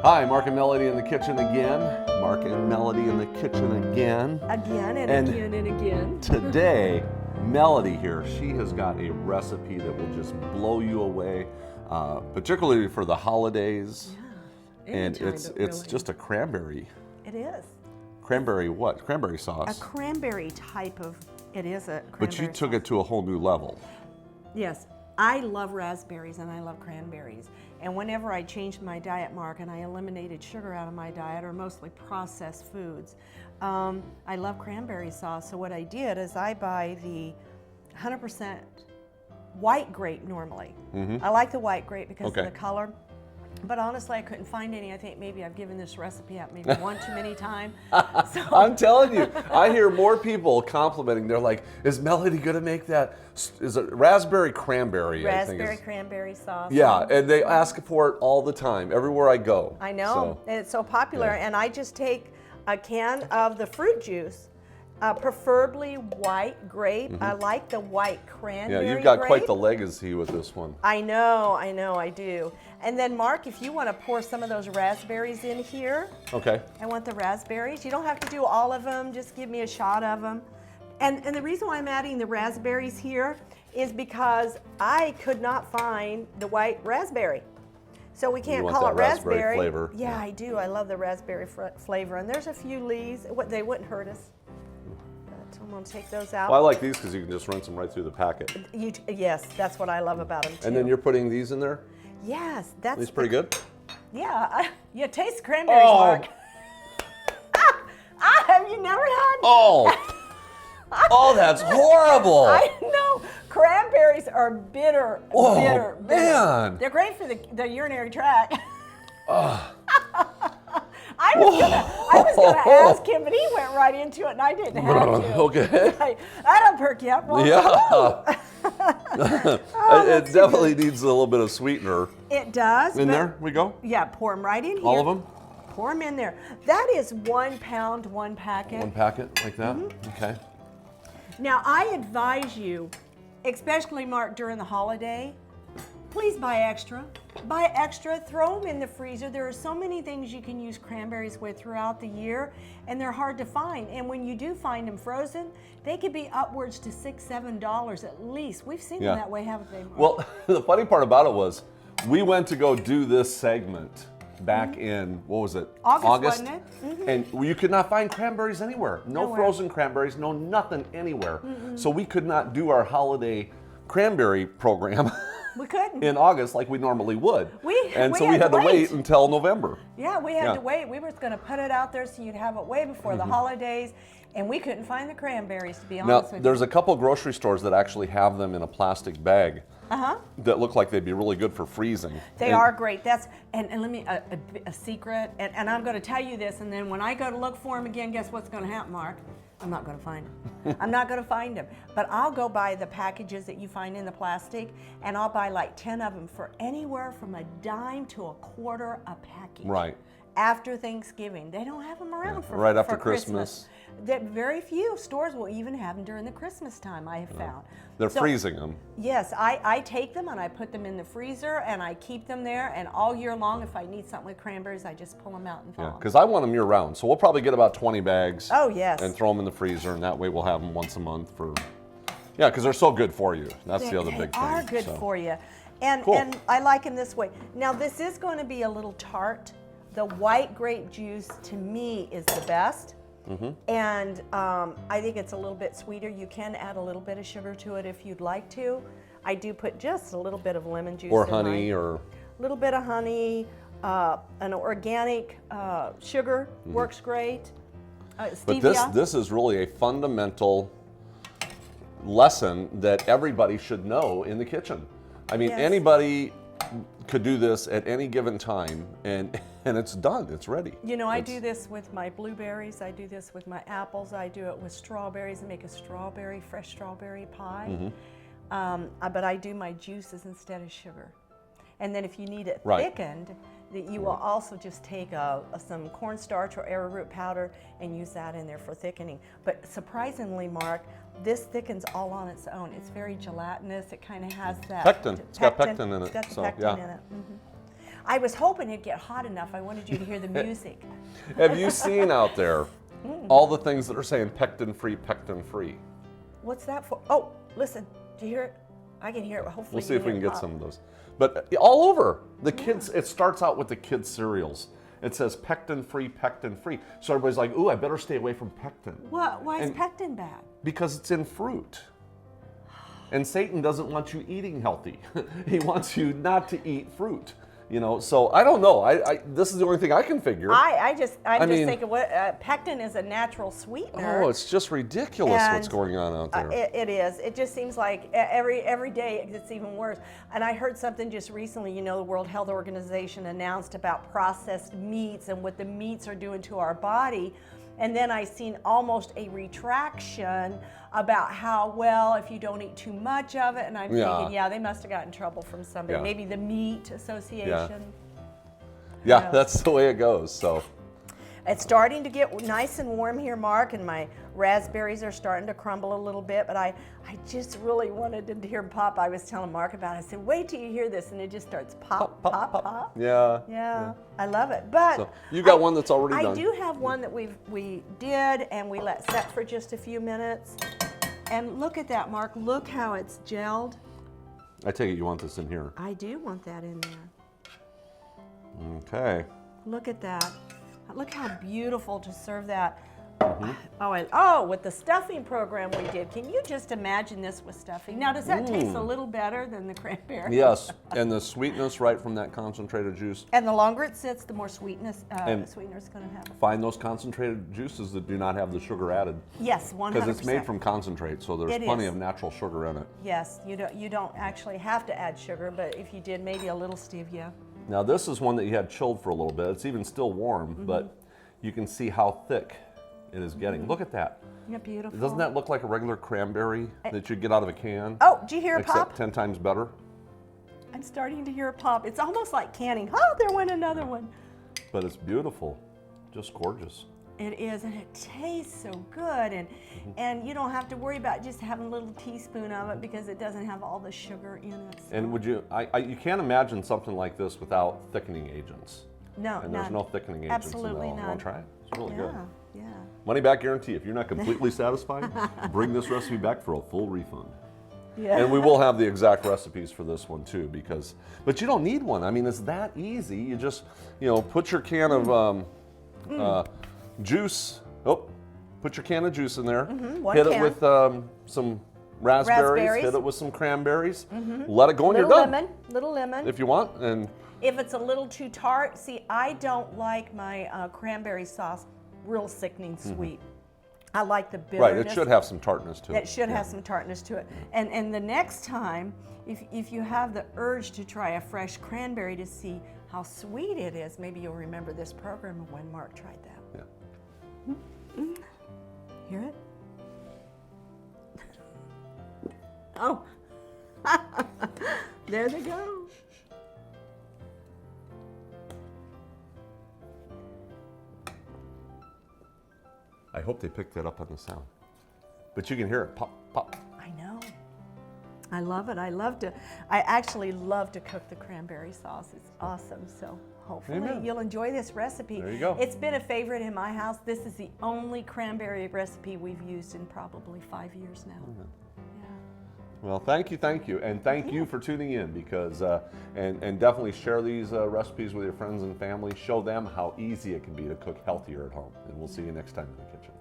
Hi, Mark and Melody in the kitchen again. Mark and Melody in the kitchen again. Again and again and again. Today, Melody here, she has got a recipe that will just blow you away, particularly for the holidays. Yeah. And Anytime, it's but really. just a cranberry. It is. Cranberry what? Cranberry sauce. A cranberry type of, it is a cranberry But you took it to a whole new level. Yes. I love raspberries and I love cranberries. And whenever I changed my diet, Mark, and I eliminated sugar out of my diet, or mostly processed foods, I love cranberry sauce. So what I did is I buy the 100% white grape normally. I like the white grape because of the color. But honestly, I couldn't find any. I think maybe I've given this recipe out maybe one too many times. So. I'm telling you, I hear more people complimenting. They're like, is Melody going to make that? Is it raspberry cranberry? Raspberry cranberry sauce. Yeah, and they ask for it all the time, everywhere I go. I know, and it's so popular. Yeah. And I just take a can of the fruit juice, preferably white grape. I like the white cranberry Yeah, you've got grape. quite the legacy with this one. I know, I do. And then Mark, if you want to pour some of those raspberries in here. Okay. I want the raspberries. You don't have to do all of them, just give me a shot of them. And the reason why I'm adding the raspberries here is because I could not find the white raspberry. So we can't call it raspberry raspberry. flavor. Yeah, I do. I love the raspberry flavor. And there's a few leaves. They wouldn't hurt us. But I'm going to take those out. Well, I like these because you can just rinse them right through the packet. Yes, that's what I love about them too. And then you're putting these in there? Yes, that's These pretty good? Yeah, you taste cranberries, Oh. Mark. Have you never had? Oh, that's horrible. I know. Cranberries are bitter, Oh, bitter. man. They're great for the urinary tract. I was gonna ask him, but he went right into it, and I didn't have to. Okay. That'll perk you up. Well, Yeah. It definitely needs a little bit of sweetener. It does. In but- there we go? Yeah, pour them right in here. All of them? Pour them in there. That is 1 pound, 1 packet. One packet like that? Okay. Now, I advise you, especially Mark during the holiday, please buy extra. Buy extra, throw them in the freezer. There are so many things you can use cranberries with throughout the year, and they're hard to find. And when you do find them frozen, they could be upwards to $6, $7 at least. We've seen them that way, haven't they, Mark? Well, the funny part about it was we went to go do this segment back in, what was it? August. Wasn't it? And you could not find cranberries anywhere. No Nowhere. frozen cranberries, no nothing anywhere. So we could not do our holiday cranberry program We couldn't. in August like we normally would. So we had to wait until November. Yeah, we had to wait. We were going to put it out there so you'd have it way before the holidays, and we couldn't find the cranberries, to be Now, honest with there's you. a couple grocery stores that actually have them in a plastic bag that look like they'd be really good for freezing. They are great. That's and let me a secret, and I'm going to tell you this, and then when I go to look for them again, guess what's going to happen, Mark? I'm not going to find them. I'm not going to find them. But I'll go buy the packages that you find in the plastic, and I'll buy like 10 of them for anywhere from a dime to a quarter a package. Right. After Thanksgiving. They don't have them around for right after for Christmas. That very few stores will even have them during the Christmas time, I have found. They're So, freezing them. Yes, I take them and I put them in the freezer and I keep them there, and all year long if I need something with cranberries, I just pull them out and thaw them. Because I want them year round. So we'll probably get about 20 bags. Oh, yes. And throw them in the freezer, and that way we'll have them once a month for, yeah, because they're so good for you. That's the other big thing. They are good so. for you. And, Cool. and I like them this way. Now this is going to be a little tart. The white grape juice to me is the best. And I think it's a little bit sweeter. You can add a little bit of sugar to it if you'd like to. I do put just a little bit of lemon juice Or in honey, mine. or A little bit of honey, an organic sugar works great. but Stevia. this is really a fundamental lesson that everybody should know in the kitchen. I mean, Yes. anybody could do this at any given time, and it's done. It's ready. You know, I do this with my blueberries. I do this with my apples. I do it with strawberries. I make a fresh strawberry pie. But I do my juices instead of sugar. And then if you need it thickened, that you will also just take some cornstarch or arrowroot powder and use that in there for thickening. But surprisingly, Mark, this thickens all on its own. It's very gelatinous. It kind of has that Pectin. It's got pectin in it. It's got the so, pectin yeah. in it. I was hoping it'd get hot enough. I wanted you to hear the music. Have you seen out there all the things that are saying pectin free, pectin free? What's that for? Oh, listen. Do you hear it? I can hear it. Hopefully We'll see if we can get pop. some of those. But all over the kids, it starts out with the kids' cereals. It says pectin free, pectin free. So everybody's like, ooh, I better stay away from pectin. What? Why is pectin bad? Because it's in fruit. And Satan doesn't want you eating healthy. He wants you not to eat fruit. You know, so I don't know. This is the only thing I can figure. I'm just mean, thinking, what pectin is a natural sweetener. Oh, it's just ridiculous what's going on out there. It is. It just seems like every day it's even worse. And I heard something just recently. You know, the World Health Organization announced about processed meats and what the meats are doing to our body. And then I seen almost a retraction about how, well, if you don't eat too much of it, and I'm thinking, yeah, they must have gotten in trouble from somebody, maybe the Meat Association. Yeah, that's the way it goes. So it's starting to get nice and warm here, Mark, and my raspberries are starting to crumble a little bit, but I just really wanted to hear pop. I was telling Mark about it. I said, wait till you hear this, and it just starts pop, pop, pop. Pop. Yeah, I love it. But so you got one that's already done. I do have one that we did, and we let set for just a few minutes. And look at that, Mark. Look how it's gelled. I take it you want this in here. I do want that in there. Okay. Look at that. Look how beautiful to serve that. Mm-hmm. With the stuffing program we did. Can you just imagine this with stuffing? Now, does that taste a little better than the cranberry? Yes, and the sweetness right from that concentrated juice. And the longer it sits, the more sweetness it's going to have. Find those concentrated juices that do not have the sugar added. Yes, 100%. Because it's made from concentrate, so there's plenty of natural sugar in it. Yes, you don't actually have to add sugar, but if you did, maybe a little stevia. Now this is one that you had chilled for a little bit. It's even still warm, but you can see how thick it is getting. Look at that. Yeah, beautiful. Doesn't that look like a regular cranberry that you get out of a can? Oh, did you hear a pop? Except 10 times better. I'm starting to hear a pop. It's almost like canning. Oh, there went another one. But it's beautiful, just gorgeous. It is, and it tastes so good, and you don't have to worry about just having a little teaspoon of it because it doesn't have all the sugar in it. So. And would you? you can't imagine something like this without thickening agents. No, and there's no thickening agents Absolutely in it all. You want to try it? It's really good. Yeah. Money back guarantee. If you're not completely satisfied, bring this recipe back for a full refund. Yeah. And we will have the exact recipes for this one too, but you don't need one. I mean, it's that easy. You just, put your can of juice. Oh, put your can of juice in there. Hit it with some raspberries. Hit it with some cranberries. Let it go, and you're done. Little lemon. If you want, and if it's a little too tart, see, I don't like my cranberry sauce real sickening sweet. I like the bitterness. Right, it should have some tartness to it. It should have some tartness to it. And the next time, if you have the urge to try a fresh cranberry to see how sweet it is, maybe you'll remember this program of when Mark tried that. Yeah. Hear it? Oh, there they go. I hope they picked that up on the sound. But you can hear it pop, pop. I know. I love it. I actually love to cook the cranberry sauce. It's awesome. So hopefully you'll enjoy this recipe. There you go. It's been a favorite in my house. This is the only cranberry recipe we've used in probably 5 years now. Well, thank you, and thank you for tuning in because, and definitely share these recipes with your friends and family. Show them how easy it can be to cook healthier at home, and we'll see you next time in the kitchen.